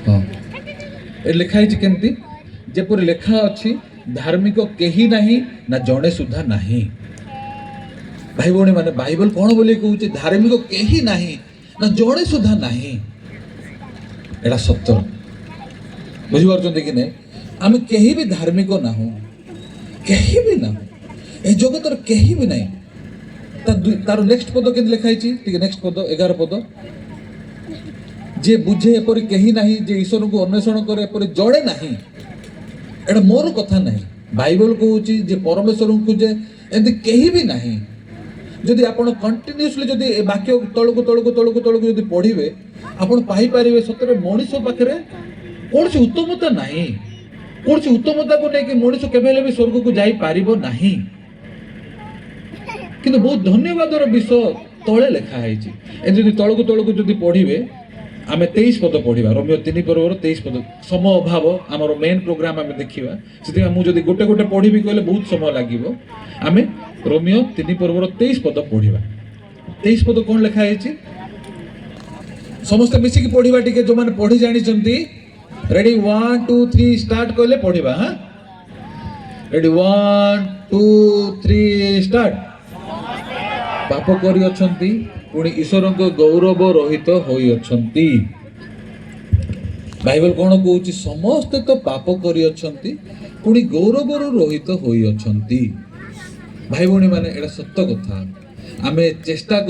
हाँ ए लिखाई केमती जेपरी लेखा अच्छी धार्मिक केही नहीं ना जड़े सुधा नहीं। भाई भौणी माने बाइबल कौन बोली कहूँ धार्मिक केही नहीं ना जड़े सुधा नहीं। एटा सत्य बुझीपार कि नहीं आम कहीं भी धार्मिक ना हो कहीं भी ना ए जगतर कहीं भी नहीं। तार नेक्स्ट पद के लिखाई नेक्स्ट पद 11 पद जे बुझे एपरी कहीं नहीं जे ईश्वर को अन्वेषण करे एपरी जड़े नहीं। एटा मोर कथा नहीं बाइबल कहूँ जे परमेश्वर को खोजे एमती कहीं भी नहीं। जदि आप कंटिन्यूसली जदि वाक्य तलू तलू तलू तलू जदि पढ़े आप पाइपर सतरे मनीष पाखे कौन सी उत्तमता नहीं कौन सी उत्तमता को लेकिन मनीष केवल भी स्वर्ग को जापर ना किंतु बहुत धन्यवाद विषय तले लिखाई तलू तलू जदि पढ़े आम 23 पद पढ़ा रोमियो 3 पर्वर 23 पद समय अभाव आमर मेन प्रोग्राम आम देखा से मुझे गोटे गोटे पढ़ी कहले बहुत समय लगे आम रोमियो 3 पर्वर 23 पद पढ़ा 23 पद कौन लिखाई समस्त मिसिकी पढ़ा टे जो मैंने पढ़ी जानी रेडी 1 2 3 स्टार्ट कहले पढ़ा। हाँ रेडी 1 2 3 स्टार्ट। पाप करी पुणी ईश्वर गौरव रहित होती। बाइबल कौन कहूँ समस्ते तो पाप करी पुणी गौरव रहित होती। भाई भौणी माने एटा सत्य कथा आमे चेष्टा